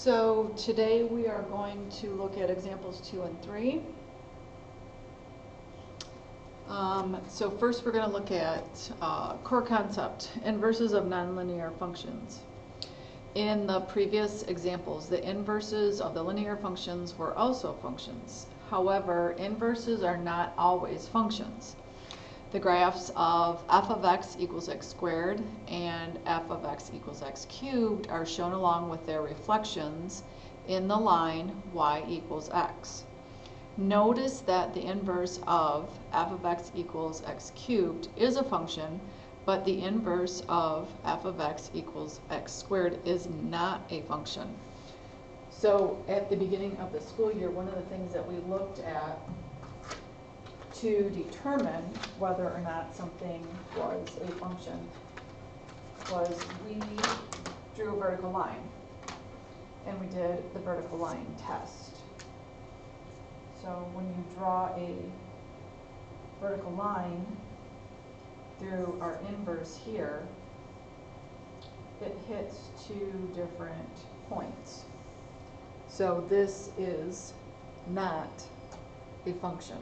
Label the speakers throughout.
Speaker 1: So today we are going to look at examples 2 and 3. So first we're going to look at core concept, inverses of nonlinear functions. In the previous examples, the inverses of the linear functions were also functions. However, inverses are not always functions. The graphs of f of x equals x squared and f of x equals x cubed are shown along with their reflections in the line y equals x. Notice that the inverse of f of x equals x cubed is a function, but the inverse of f of x equals x squared is not a function. So at the beginning of the school year, one of the things that we looked at to determine whether or not something was a function was we drew a vertical line, and we did the vertical line test. So when you draw a vertical line through our inverse here, it hits two different points. So this is not a function.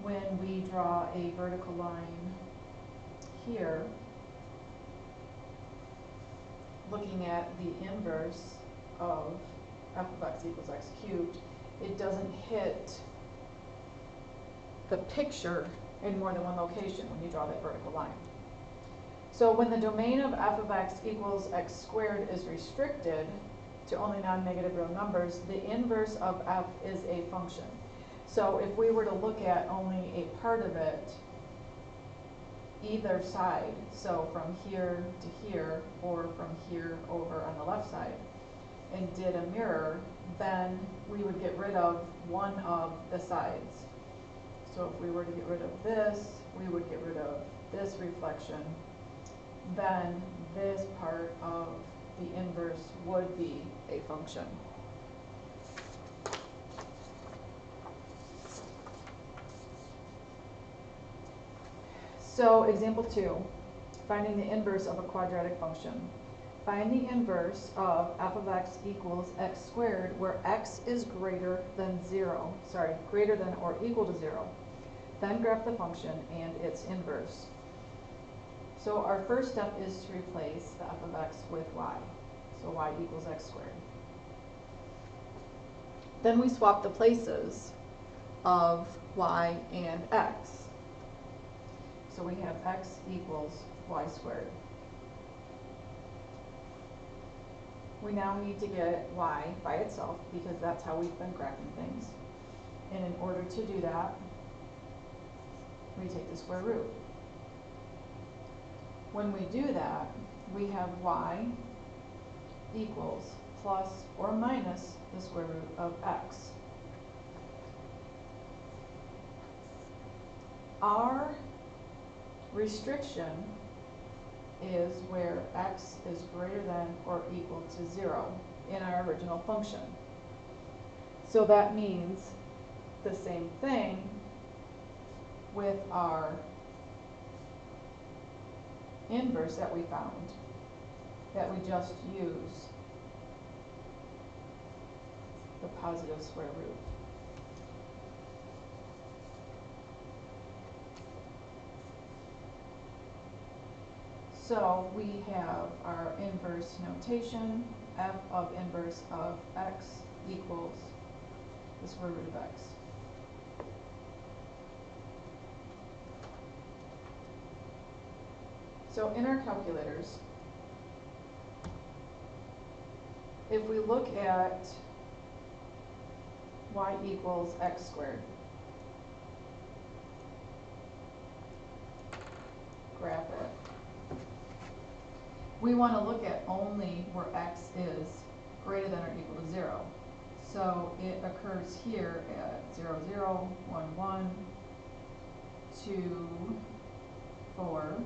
Speaker 1: When we draw a vertical line here, looking at the inverse of f of x equals x cubed, it doesn't hit the picture in more than one location when you draw that vertical line. So when the domain of f of x equals x squared is restricted to only non-negative real numbers, the inverse of f is a function. So if we were to look at only a part of it, either side, so from here to here or from here over on the left side, and did a mirror, then we would get rid of one of the sides. So if we were to get rid of this, we would get rid of this reflection, then this part of the inverse would be a function. So example 2, finding the inverse of a quadratic function. Find the inverse of f of x equals x squared where x is greater than greater than or equal to 0. Then graph the function and its inverse. So our first step is to replace the f of x with y. So y equals x squared. Then we swap the places of y and x. So we have x equals y squared. We now need to get y by itself because that's how we've been graphing things. And in order to do that, we take the square root. When we do that, we have y equals plus or minus the square root of x. Our restriction is where x is greater than or equal to 0 in our original function. So that means the same thing with our inverse that we found, that we just use the positive square root. So we have our inverse notation, f of inverse of x equals the square root of x. So in our calculators, if we look at y equals x squared, graph it. We want to look at only where x is greater than or equal to 0. So it occurs here at 0, 0, 1, 1, 2, 4,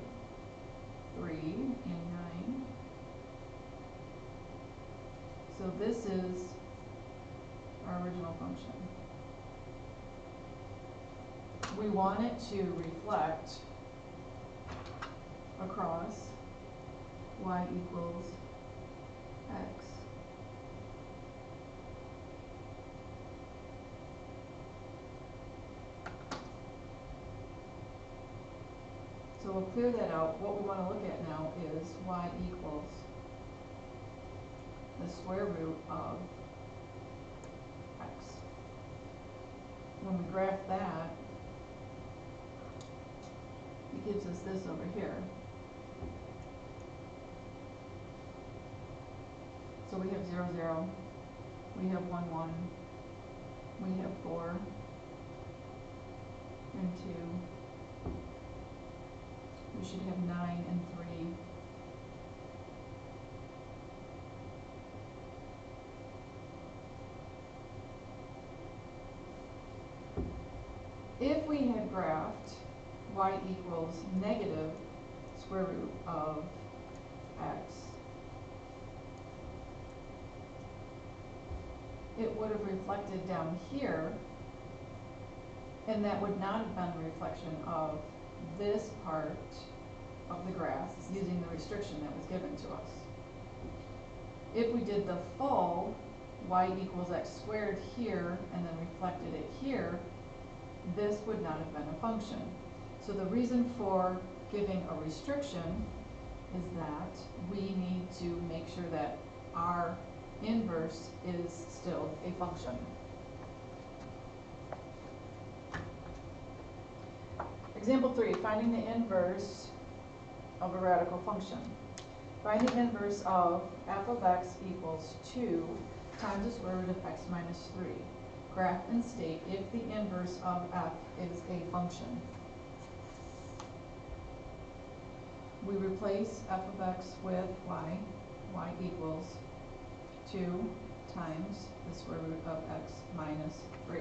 Speaker 1: 3, and 9. So this is our original function. We want it to reflect across y equals x so we'll clear that out. What we want to look at now is y equals the square root of x. When we graph that, it gives us this over here. So we have 0, 0, we have 1, 1, we have 4, and 2, we should have 9 and 3, if we had graphed y equals negative square root of x, it would have reflected down here, and that would not have been a reflection of this part of the graph using the restriction that was given to us. If we did the full y equals x squared here and then reflected it here, this would not have been a function. So the reason for giving a restriction is that we need to make sure that our inverse is still a function. Example 3, finding the inverse of a radical function. Find the inverse of f of x equals 2 times the square root of x minus 3. Graph and state if the inverse of f is a function. We replace f of x with y. Y equals 2 times the square root of x minus 3.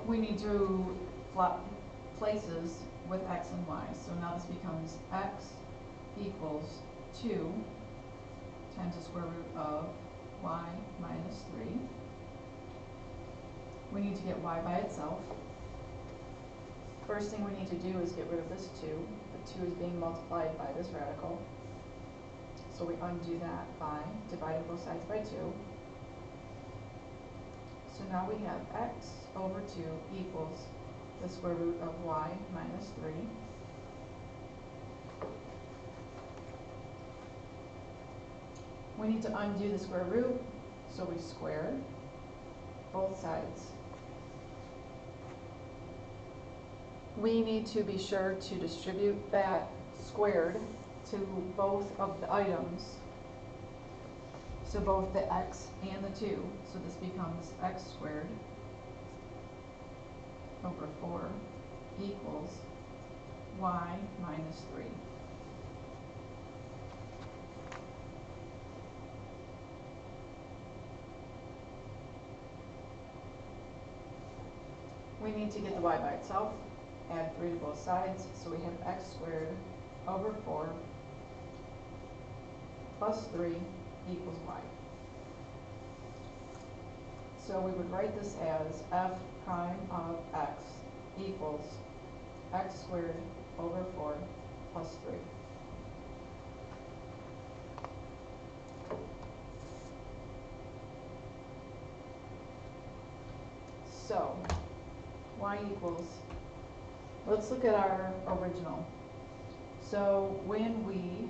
Speaker 1: We need to flop places with x and y. So now this becomes x equals 2 times the square root of y minus 3. We need to get y by itself. First thing we need to do is get rid of this 2. The 2 is being multiplied by this radical. So we undo that by dividing both sides by 2. So now we have x over 2 equals the square root of y minus 3. We need to undo the square root, so we square both sides. We need to be sure to distribute that squared to both of the items. So both the x and the 2. So this becomes x squared over 4 equals y minus 3. We need to get the y by itself, add 3 to both sides, so we have x squared over 4 plus 3 equals y. So we would write this as f prime of x equals x squared over 4 plus 3. So y equals, let's look at our original. So when we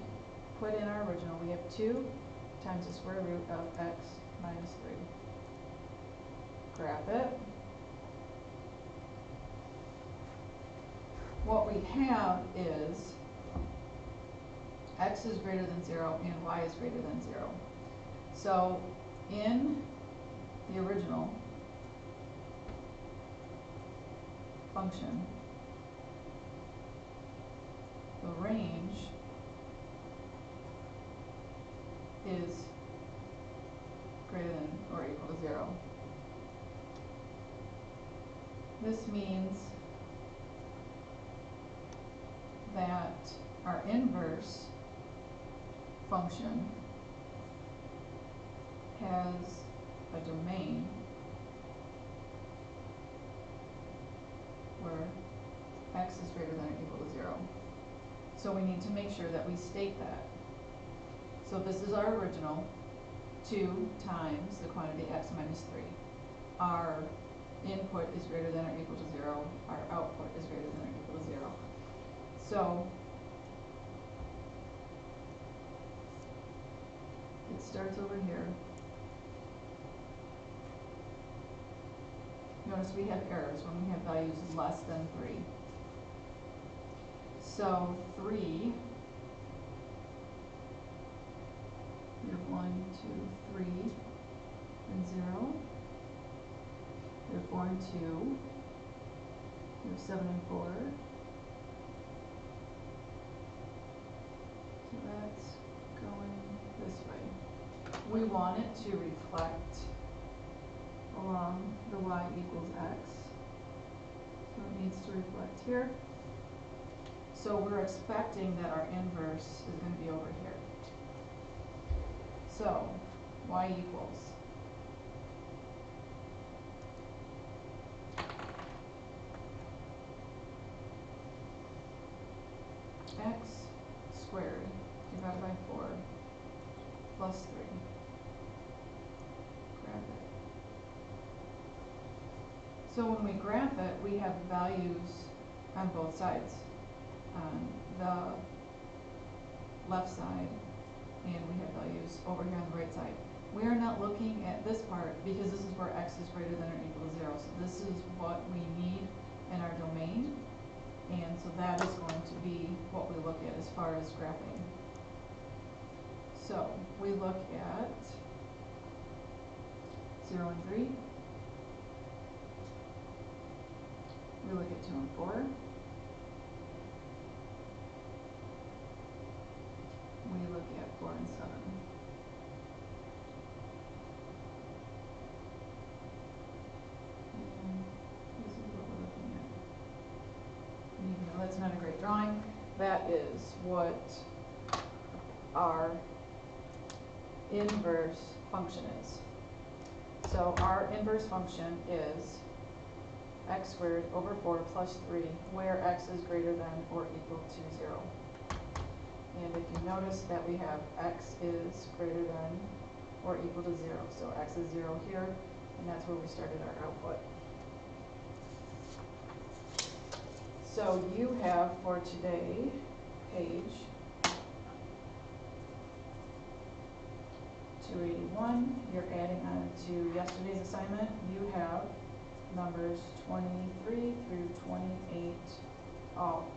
Speaker 1: put in our original, we have 2 times the square root of x minus 3. Graph it. What we have is x is greater than 0 and y is greater than 0. So in the original function, the range is greater than or equal to 0. This means that our inverse function has a domain where x is greater than or equal to So we need to make sure that we state that. So this is our original, 2 times the quantity x minus 3. Our input is greater than or equal to 0. Our output is greater than or equal to 0. So it starts over here. Notice we have errors when we have values less than 3. So 3, we have 1, 2, 3, and 0. We have 4 and 2. We have 7 and 4. So that's going this way. We want it to reflect along the y equals x. So it needs to reflect here. So we're expecting that our inverse is going to be over here. So y equals x squared divided by 4 plus 3. Graph it. So when we graph it, we have values on both sides. On the left side, and we have values over here on the right side. We are not looking at this part because this is where x is greater than or equal to 0. So this is what we need in our domain, and so that is going to be what we look at as far as graphing. So we look at 0 and 3. We look at 2 and 4. We look at 4 and 7. And this is what we're looking at. And even though that's not a great drawing, that is what our inverse function is. So our inverse function is x squared over 4 plus 3, where x is greater than or equal to 0. And if you notice that we have x is greater than or equal to 0. So x is 0 here, and that's where we started our output. So you have for today, page 281. You're adding on to yesterday's assignment. You have numbers 23 through 28 all